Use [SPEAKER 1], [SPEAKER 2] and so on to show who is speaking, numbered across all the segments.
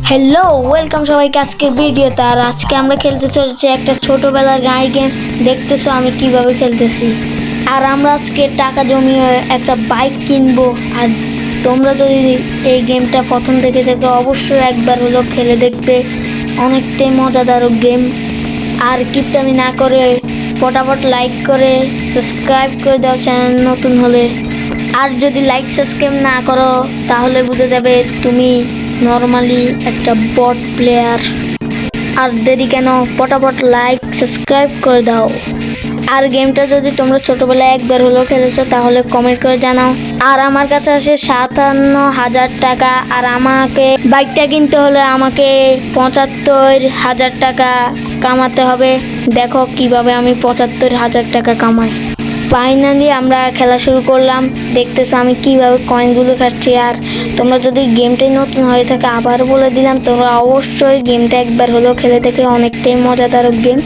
[SPEAKER 1] Hello welcome সবাইকে আজকের ভিডিওতে। আর আজকে আমরা খেলতে চলেছি একটা ছোটবেলার গাড়ি গেম। দেখতেছো আমি কিভাবে খেলতেছি। আর আমরা আজকে টাকা জমিয়ে একটা বাইক কিনবো। আর তোমরা যদি এই গেমটা প্রথম থেকে দেখো অবশ্যই একবার হলো খেলে দেখবে, অনেকটাই মজাদার গেম। আর কিপটামি না করে ফটাফট লাইক করে সাবস্ক্রাইব করে দাও চ্যানেল নতুন হলে। আর যদি লাইক সাবস্ক্রাইব না করো তাহলে বোঝা যাবে তুমি নর্মালি একটা বট প্লেয়ার। আর দেরি কেন, ফটাফট লাইক সাবস্ক্রাইব করে দাও। আর গেমটা যদি তোমরা ছোটবেলায় একবার হলেও খেলেছো তাহলে কমেন্ট করে জানাও। আর আমার কাছে আসে 57,000 টাকা। আর আমাকে বাইকটা কিনতে হলে আমাকে 75,000 টাকা কামাতে হবে। দেখো কিভাবে আমি 75,000 টাকা কামাই। ফাইনালি আমরা খেলা শুরু করলাম। দেখতেছো আমি কিভাবে কয়েনগুলো খাচ্ছি। আর তোমরা যদি গেমটাই নতুন হয়ে থাকে আবার বলে দিলাম, তোমরা অবশ্যই গেমটা একবার হলেও খেলে থেকে, অনেকটাই মজাদার গেম।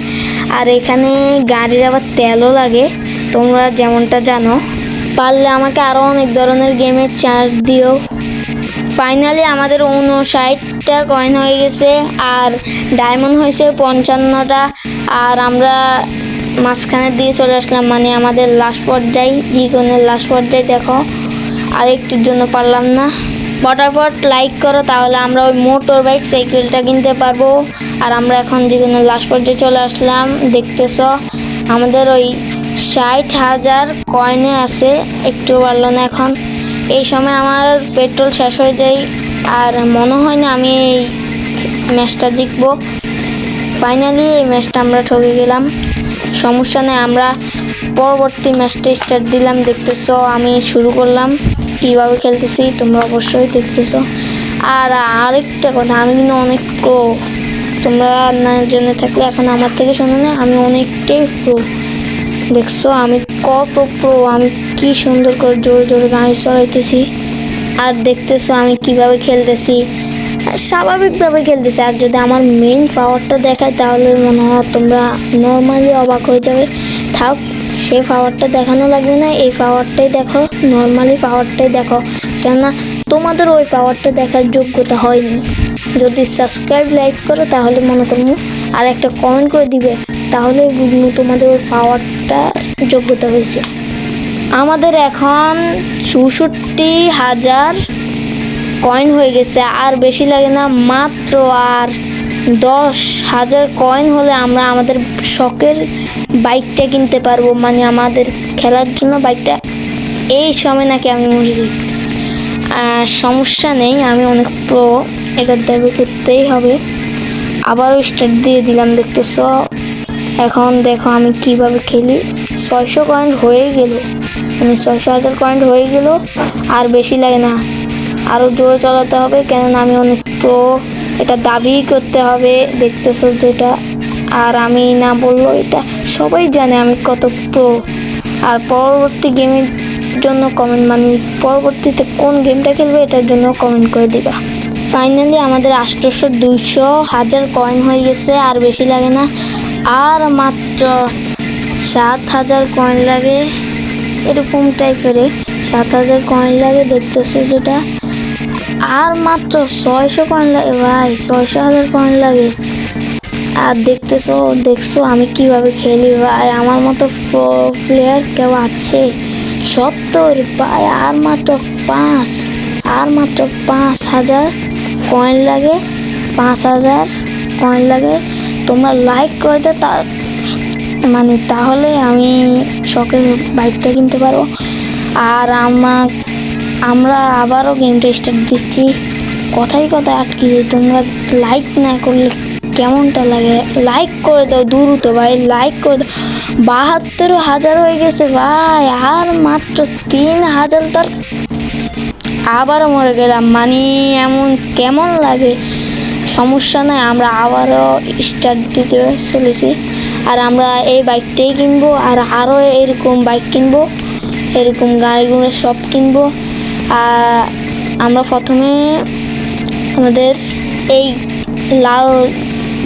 [SPEAKER 1] আর এখানে গাড়ির আবার তেলও লাগে, তোমরা যেমনটা জানো। পারলে আমাকে আরও অনেক ধরনের গেমের চার্জ দিও। ফাইনালি আমাদের 59টা কয়েন হয়ে গেছে আর ডায়মন্ড হয়েছে 55টা। আর আমরা মাঝখানের দিকে চলে আসলাম, মানে আমাদের লাস্ট পর্যায়ে, জীবনের লাস্ট পর্যায়ে। দেখো আর একটুর জন্য পারলাম না। ফটাফট লাইক করো তাহলে আমরা ওই মোটর বাইক সাইকেলটা কিনতে পারবো। আর আমরা এখন জীবনের লাস্ট পর্যায়ে চলে আসলাম। দেখতেছো আমাদের ওই 60,000 কয়েনে আছে, একটু পারলো না এখন। এই সময় আমার পেট্রোল শেষ হয়ে যায় আর মনে হয় না আমি এই ম্যাচটা জিতবো। ফাইনালি এই ম্যাচটা আমরা ঠকে গেলাম। সমস্যা নেই, আমরা পরবর্তী ম্যাচটা স্টার্ট দিলাম। দেখতেছো আমি শুরু করলাম কীভাবে খেলতেছি, তোমরা অবশ্যই দেখতেছো। আর আরেকটা কথা, আমি কিন্তু অনেক প্রো, তোমরা না জেনে থাকলে এখন আমার থেকে শোনো না, আমি অনেকটাই প্রো। দেখছো আমি কত প্রো, আমি কি সুন্দর করে জোরে জোরে গাড়ি চলাইতেছি। আর দেখতেছো আমি কিভাবে খেলতেছি, স্বাভাবিকভাবে খেলতেছি। আর যদি আমার মেইন পাওয়ারটা দেখায় তাহলে মনে হয় তোমরা নর্মালি অবাক হয়ে যাবে। থাক, সেই পাওয়ারটা দেখানো লাগবে না, এই পাওয়ারটাই দেখো, নর্মালি পাওয়ারটাই দেখো। কেননা তোমাদের ওই পাওয়ারটা দেখার যোগ্যতা হয়নি। যদি সাবস্ক্রাইব লাইক করো তাহলে মনে করবো, আর একটা কমেন্ট করে দিবে তাহলে বুঝবো তোমাদের ওই পাওয়ারটা যোগ্যতা হয়েছে। আমাদের এখন 64,000 কয়েন হয়ে গেছে, আর বেশি লাগে না, মাত্র আর 10,000 কয়েন হলে আমরা আমাদের শখের বাইকটা কিনতে পারবো, মানে আমাদের খেলার জন্য বাইকটা। এই সময় নাকি আমি মরে যাই, আর সমস্যা নেই, আমি অনেক প্রো, এটার দাবি করতেই হবে। আবারও স্টার্ট দিয়ে দিলাম। দেখতেছ এখন দেখো আমি কিভাবে খেলি। 600 কয়েন হয়ে গেল, মানে 600,000 কয়েন হয়ে গেল, আর বেশি লাগে না, আরও জোরে চালাতে হবে, কেননা আমি অনেক প্রো, এটা দাবি করতে হবে। দেখতেছো যেটা, আর আমি না বললো এটা সবাই জানে আমি কত প্রো। আর পরবর্তী গেমের জন্য কমেন্ট, মানে পরবর্তীতে কোন গেমটা খেলবে এটার জন্য কমেন্ট করে দিবা। ফাইনালি আমাদের 800-200,000 কয়েন হয়ে গেছে, আর বেশি লাগে না, আর মাত্র 7,000 কয়েন লাগে, এরকম টাইপের 7,000 কয়েন লাগে। দেখতেছো যেটা, আর মাত্র 600 কয়েন লাগে ভাই, 600,000 কয়েন লাগে। আর দেখছো আমি কিভাবে খেলি ভাই, আমার মতো প্লেয়ার কেউ আছে? 70 ভাই, আর মাত্র 5,000 কয়েন লাগে, 5,000 কয়েন লাগে। তোমরা লাইক করে দে, মানে তাহলে আমি শখের বাইকটা কিনতে পারবো। আর আমরা আবারও গেমটা স্টার্ট দিচ্ছি। কথায় আটকে যাই, তোমরা লাইক না করলে কেমনটা লাগে? লাইক করে দাও দ্রুত ভাই, লাইক করে দাও। 72,000 হয়ে গেছে ভাই, আর মাত্র 3,000। তার আবারও মরে গেলাম, মানে এমন কেমন লাগে? সমস্যা নাই, আমরা আবারও স্টার্ট দিতে চলেছি। আর আমরা এই বাইকটাই কিনবো, আর আরও এরকম বাইক কিনবো, এরকম গাড়িগুলো সব কিনবো। আর আমরা প্রথমে আমাদের এই লাল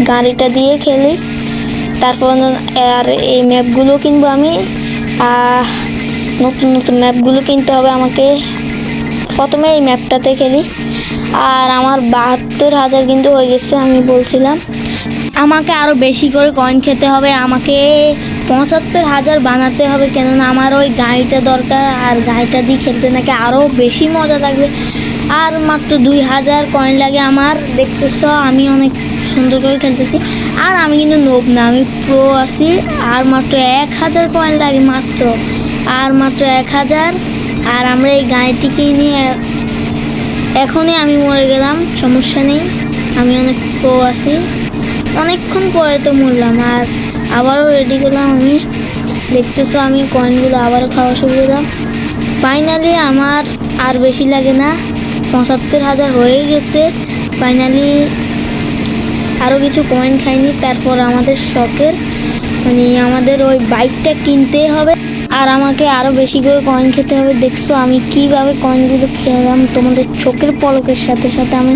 [SPEAKER 1] গাড়িটা দিয়ে খেলি, তারপর আর এই ম্যাপগুলো কিনবো আমি। নতুন নতুন ম্যাপগুলো কিনতে হবে আমাকে। প্রথমে এই ম্যাপটাতে খেলি, আর আমার 72,000 কিন্তু হয়ে গেছে। আমি বলছিলাম আমাকে আরও বেশি করে কয়েন খেতে হবে, আমাকে 75,000 বানাতে হবে, কেননা আমার ওই গাড়িটা দরকার। আর গাড়িটা দিয়ে খেলতে নাকি আরও বেশি মজা লাগবে। আর মাত্র 2,000 কয়েন লাগে আমার, দেখতেছ আমি অনেক সুন্দর করে খেলতেছি। আর আমি কিন্তু নোব না, আমি প্রো আছি। আর মাত্র 1,000 কয়েন লাগে, মাত্র 1,000। আর আমরা এই গাড়িটিকে নিয়ে এখনই আমি মরে গেলাম, সমস্যা নেই, আমি অনেক প্রো আছি। অনেকক্ষণ পরে তো মরলাম, আর আবারও রেডি করলাম আমি। দেখতেছো আমি কয়েনগুলো আবারও খাওয়া শুরু করলাম। ফাইনালি আমার আর বেশি লাগে না, 75,000 হয়ে গেছে। ফাইনালি আরও কিছু কয়েন খাইনি, তারপর আমাদের শখের মানে আমাদের ওই বাইকটা কিনতে হবে। আর আমাকে আরও বেশি করে কয়েন খেতে হবে। দেখছো আমি কিভাবে কয়েনগুলো খেলাম, তোমাদের চোখের পলকের সাথে সাথে আমি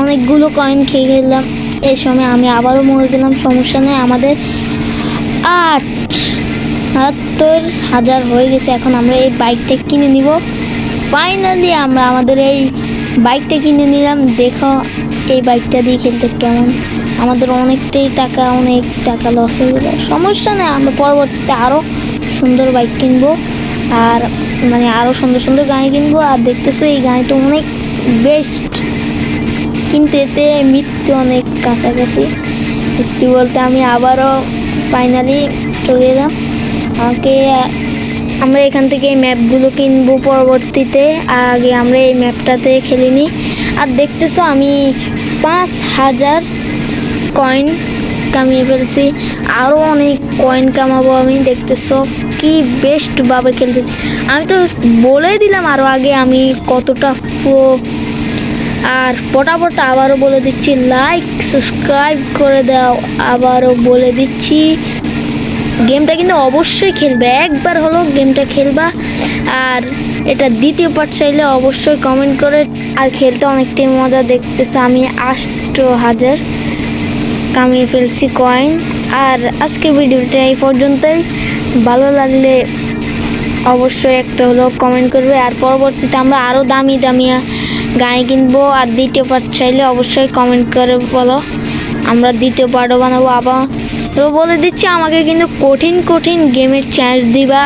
[SPEAKER 1] অনেকগুলো কয়েন খেয়ে গেলাম। এই সময় আমি আবারও মরে গেলাম, সমস্যা নেই। আমাদের 78,000 হয়ে গেছে। এখন আমরা এই বাইকটা কিনে নিব। ফাইনালি আমরা আমাদের এই বাইকটা কিনে নিলাম। দেখো এই বাইকটা দিয়ে খেলতে কেমন, আমাদের অনেক টাকা লস হয়ে গেল, সমস্যা নেই, আমরা পরবর্তীতে আরও সুন্দর বাইক কিনবো। আর মানে আরও সুন্দর সুন্দর গাড়ি কিনবো। আর দেখতেছো এই গাড়িটা অনেক বেস্ট, কিন্তু এতে মৃত্যু অনেক কাছাকাছি। সত্যি বলতে আমি আবারও ফাইনালি চলে এলাম। আমরা এখান থেকে এই ম্যাপগুলো কিনবো পরবর্তীতে, আগে আমরা এই ম্যাপটাতে খেলে নিই। আর দেখতেছো আমি 5,000 কয়েন কামিয়ে ফেলছি, আরও অনেক কয়েন কামাবো আমি। দেখতেছো কি বেস্টভাবে খেলতেছি। আমি তো বলে দিলাম আরও আগে আমি কতটা প্রো। আর পটাপট আবারও বলে দিচ্ছি, লাইক সাবস্ক্রাইব করে দাও। আবারও বলে দিচ্ছি গেমটা কিন্তু অবশ্যই খেলবে, একবার হলো গেমটা খেলবা। আর এটা দ্বিতীয় পার্ট চাইলে অবশ্যই কমেন্ট করে। আর খেলতে অনেকটাই মজা। দেখতেছো আমি 8,000 কামিয়ে ফেলছি কয়েন। আর আজকের ভিডিওটা এই পর্যন্তই, ভালো লাগলে অবশ্যই একটা হলো কমেন্ট করবে। আর পরবর্তীতে আমরা আরও দামি গাড়ি কিনবো। আর দ্বিতীয় পার্ট চাইলে অবশ্যই কমেন্ট করে বলো, আমরা দ্বিতীয় পার্টও বানাবো। আবার বলে দিচ্ছি আমাকে কিন্তু কঠিন গেমের চ্যালেঞ্জ দিবা।